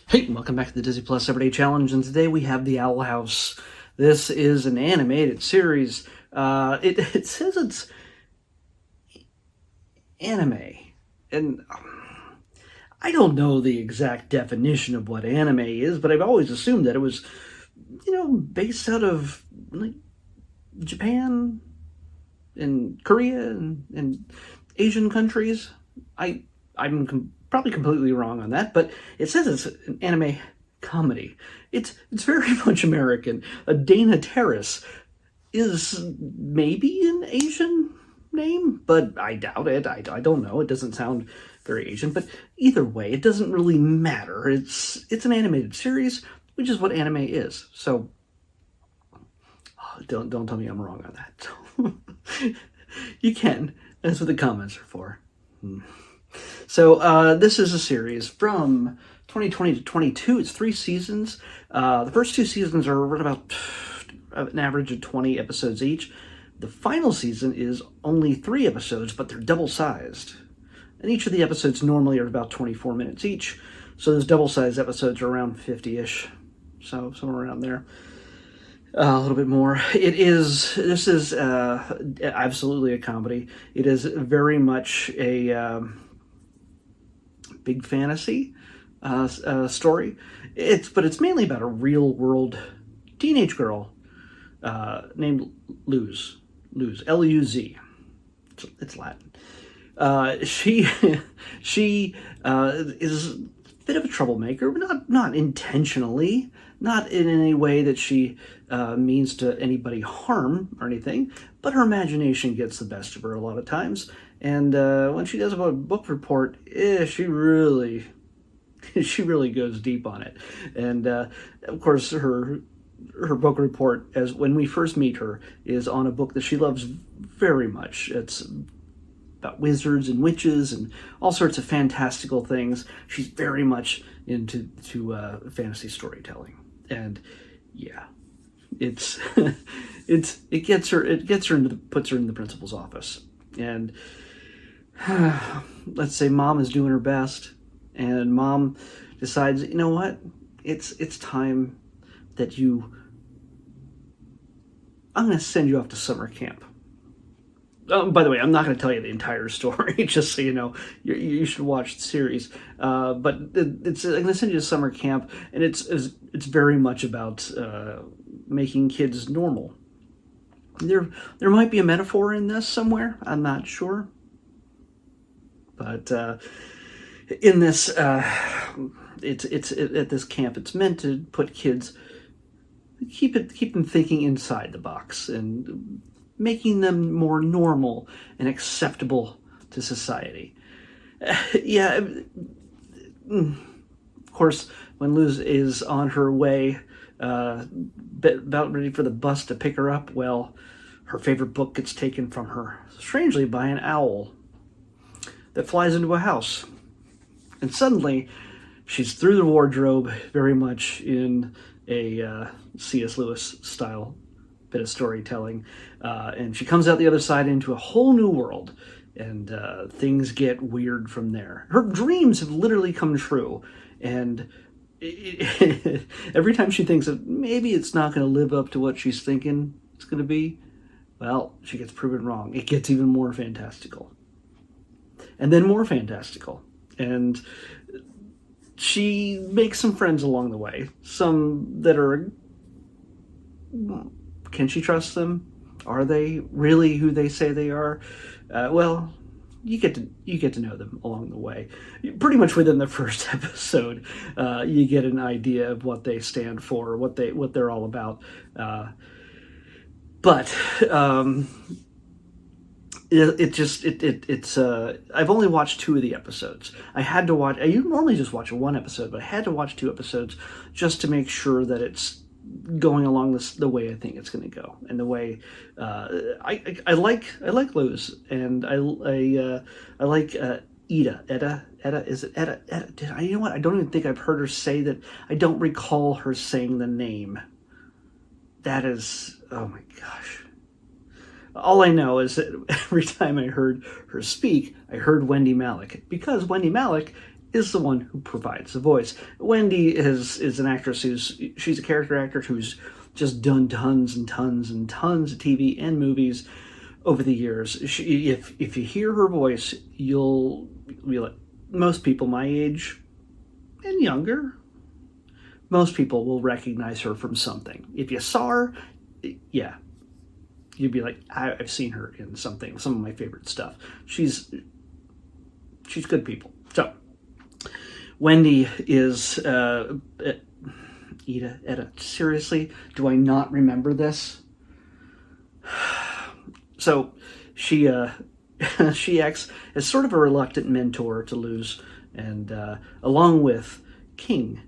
Hey, welcome back to the Disney Plus Everyday Challenge, and today we have The Owl House. This is an animated series. It says it's anime, and I don't know the exact definition of what anime is, but I've always assumed that it was, based out of like Japan and Korea and Asian countries. I'm probably completely wrong on that, but it says it's an anime comedy. It's very much American. Dana Terrace is maybe an Asian name, but I doubt it. I don't know. It doesn't sound very Asian, but either way, it doesn't really matter. It's an animated series, which is what anime is. So don't tell me I'm wrong on that. You can. That's what the comments are for. So this is a series from 2020 to 22. It's 3 seasons. The first 2 seasons are around about an average of 20 episodes each. The final season is only 3 episodes, but they're double-sized. And each of the episodes normally are about 24 minutes each. So those double-sized episodes are around 50-ish. So somewhere around there. A little bit more. This is absolutely a comedy. It is very much a big fantasy story. But it's mainly about a real world teenage girl named Luz, Luz. It's Latin. She is a bit of a troublemaker, but not intentionally, not in any way that she means to anybody harm or anything, but her imagination gets the best of her a lot of times. And when she does a book report, she really goes deep on it. And of course, her book report, as when we first meet her, is on a book that she loves very much. It's about wizards and witches and all sorts of fantastical things. She's very much into fantasy storytelling, and yeah, it puts her in the principal's office, and let's say mom is doing her best, and mom decides, you know what, it's time that I'm going to send you off to summer camp. By the way, I'm not going to tell you the entire story, just so you know. You should watch the series. But I'm going to send you to summer camp, and it's very much about making kids normal. There might be a metaphor in this somewhere. I'm not sure. But in this, it's at this camp. It's meant to put kids, keep them thinking inside the box and making them more normal and acceptable to society. Yeah, of course, when Luz is on her way, about ready for the bus to pick her up, well, her favorite book gets taken from her, strangely by an owl that flies into a house. And suddenly, she's through the wardrobe, very much in a C.S. Lewis style bit of storytelling, and she comes out the other side into a whole new world, and things get weird from there. Her dreams have literally come true, and every time she thinks that maybe it's not going to live up to what she's thinking it's going to be, well, she gets proven wrong. It gets even more fantastical, and then more fantastical, and she makes some friends along the way, some that are, can she trust them? Are they really who they say they are? Well, you get to know them along the way. Pretty much within the first episode, you get an idea of what they stand for, what they're all about. But it's I've only watched 2 of the episodes. I had to watch. You normally just watch 1 episode, but I had to watch 2 episodes just to make sure that it's going along the way I think it's going to go, and the way I like Luz, and I like Etta. Is it Etta? You know what? I don't even think I've heard her say that. I don't recall her saying the name. That is, oh my gosh. All I know is that every time I heard her speak, I heard Wendy Malick, because Wendy Malick is the one who provides the voice. Wendy is an actress she's a character actor who's just done tons and tons and tons of TV and movies over the years. If you hear her voice, you'll be like, most people my age and younger, most people will recognize her from something. If you saw her, yeah, you'd be like, I've seen her in something, some of my favorite stuff. She's good people. So Wendy is Etta, seriously, do I not remember this? So she she acts as sort of a reluctant mentor to Luz, and along with King,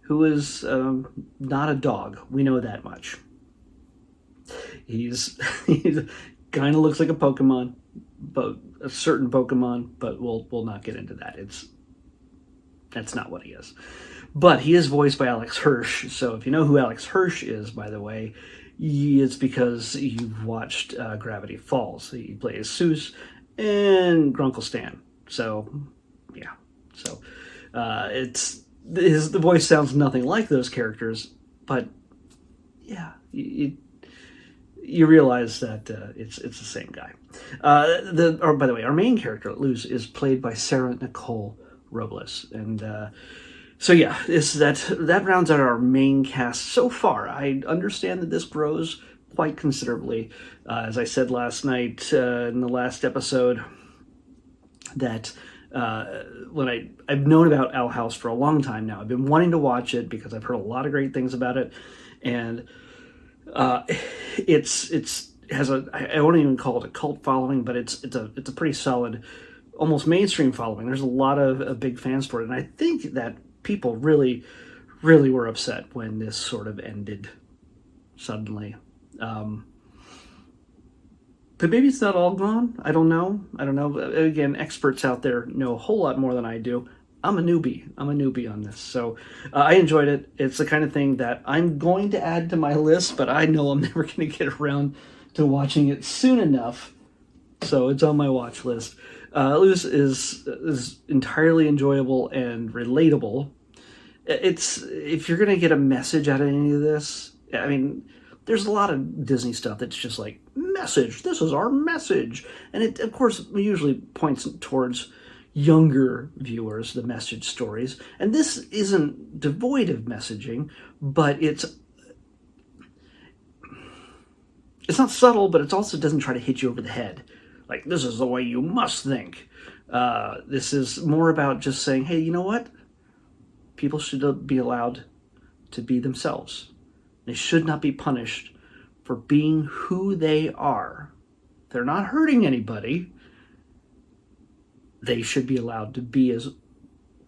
who is not a dog. We know that much. He's kind of looks like a Pokemon, but a certain Pokemon. But we'll not get into that. That's not what he is. But he is voiced by Alex Hirsch. So if you know who Alex Hirsch is, by the way, it's because you've watched Gravity Falls. He plays Seuss and Grunkle Stan. So yeah. So the voice sounds nothing like those characters, but yeah, you realize that it's the same guy. By the way, our main character, Luz, is played by Sarah-Nicole Robles, and so yeah, that rounds out our main cast so far. I understand that this grows quite considerably. As I said last night in the last episode, that when I've known about Owl House for a long time now. I've been wanting to watch it because I've heard a lot of great things about it, and it's has I won't even call it a cult following, but it's a pretty solid, almost mainstream following. There's a lot of big fans for it, and I think that people really were upset when this sort of ended suddenly. But maybe it's not all gone. I don't know. Again, experts out there know a whole lot more than I do. I'm a newbie on this. So I enjoyed it. It's the kind of thing that I'm going to add to my list, but I know I'm never going to get around to watching it soon enough. So it's on my watch list. Luz is entirely enjoyable and relatable. If you're going to get a message out of any of this, I mean, there's a lot of Disney stuff that's just like, message, this is our message. And it, of course, usually points towards younger viewers, the message stories. And this isn't devoid of messaging, but it's not subtle, but it also doesn't try to hit you over the head. Like, this is the way you must think. This is more about just saying, hey, you know what? People should be allowed to be themselves. They should not be punished for being who they are. They're not hurting anybody. They should be allowed to be as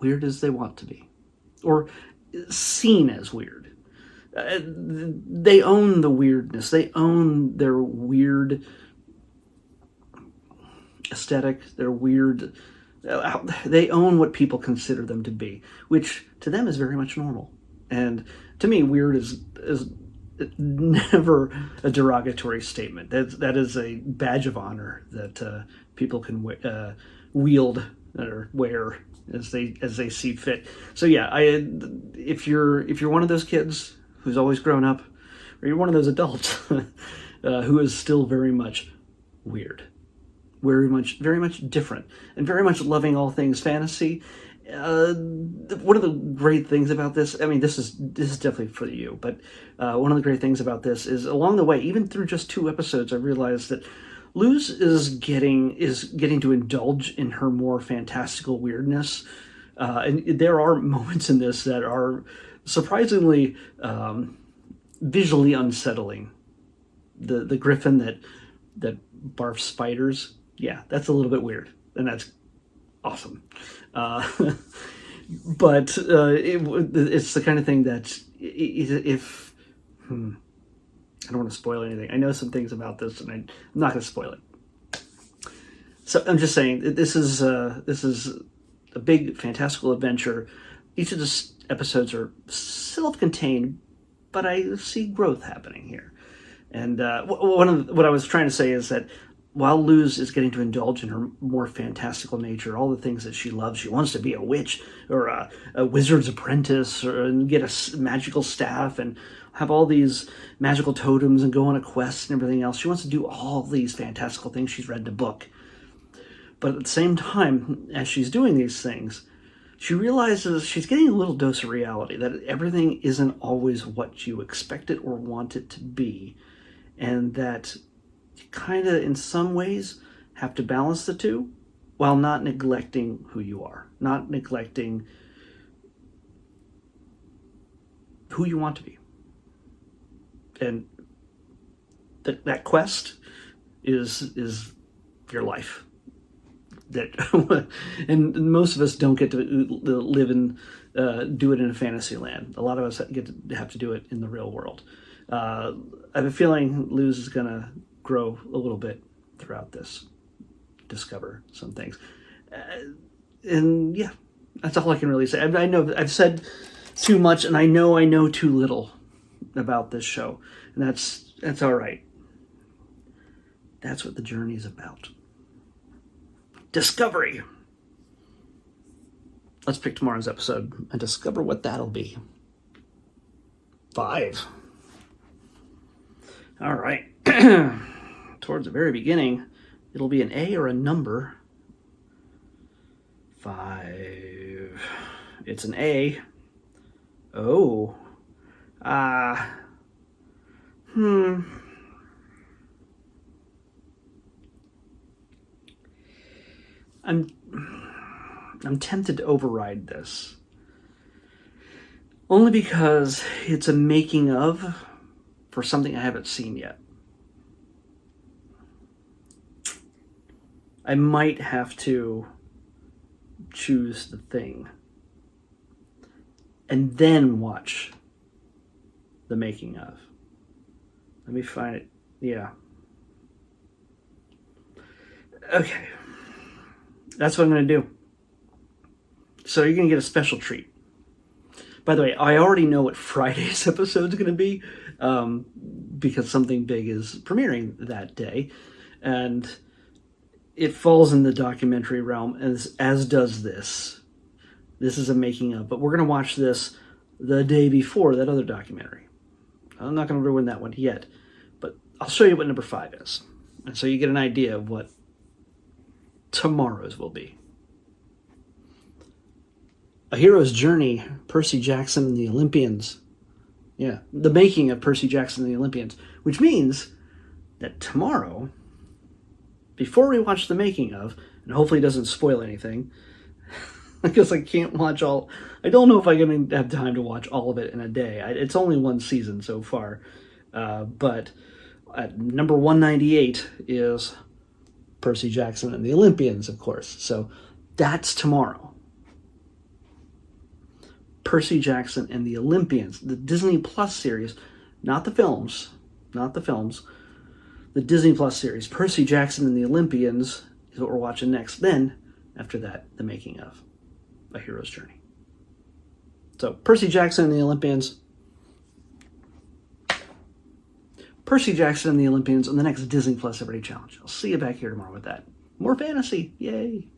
weird as they want to be, or seen as weird. They own the weirdness. They own their weird aesthetic, their weird. They own what people consider them to be, which to them is very much normal. And to me, weird is never a derogatory statement. That is a badge of honor that people can wield or wear as they see fit. So yeah, if you're one of those kids who's always grown up, or you're one of those adults who is still very much weird, very much different, and very much loving all things fantasy. One of the great things about this, I mean, this is definitely for you, but one of the great things about this is along the way, even through just 2 episodes, I realized that Luz is getting to indulge in her more fantastical weirdness, and there are moments in this that are surprisingly visually unsettling. The griffin that barfs spiders, yeah, that's a little bit weird, and that's awesome. But it's the kind of thing that if I don't want to spoil anything. I know some things about this, and I'm not going to spoil it. So I'm just saying this is a big fantastical adventure. Each of the episodes are self-contained, but I see growth happening here. And what I was trying to say is that while Luz is getting to indulge in her more fantastical nature, all the things that she loves, she wants to be a witch or a wizard's apprentice and get a magical staff and have all these magical totems and go on a quest and everything else. She wants to do all these fantastical things she's read in a book. But at the same time, as she's doing these things, she realizes she's getting a little dose of reality, that everything isn't always what you expect it or want it to be, and that you kind of, in some ways, have to balance the two while not neglecting who you are, not neglecting who you want to be. And that quest is your life. And most of us don't get to live in, do it in a fantasy land. A lot of us have to do it in the real world. I have a feeling Luz is going to grow a little bit throughout this, discover some things. And yeah, that's all I can really say. I know I've said too much, and I know too little about this show, and that's all right. That's what the journey is about. Discovery. Let's pick tomorrow's episode and discover what that'll be. 5. All right. Towards the very beginning, it'll be an A or a number. 5. It's an A. Oh. I'm tempted to override this. Only because it's a making of for something I haven't seen yet. I might have to choose the thing and then watch the making of. Let me find it. Yeah. Okay. That's what I'm going to do. So you're going to get a special treat. By the way, I already know what Friday's episode is going to be because something big is premiering that day. And it falls in the documentary realm, as does this. This is a making of. But we're going to watch this the day before that other documentary. I'm not going to ruin that one yet. But I'll show you what number 5 is. And so you get an idea of what tomorrow's will be. A Hero's Journey, Percy Jackson and the Olympians. Yeah, the making of Percy Jackson and the Olympians. Which means that tomorrow, before we watch the making of, and hopefully it doesn't spoil anything, because I can't watch all... I don't know if I'm going to have time to watch all of it in a day. It's only one season so far. But at number 198 is Percy Jackson and the Olympians, of course. So that's tomorrow. Percy Jackson and the Olympians, the Disney Plus series, not the films, the Disney Plus series. Percy Jackson and the Olympians is what we're watching next. Then, after that, the making of A Hero's Journey. So, Percy Jackson and the Olympians. Percy Jackson and the Olympians on the next Disney Plus Everyday Challenge. I'll see you back here tomorrow with that. More fantasy. Yay.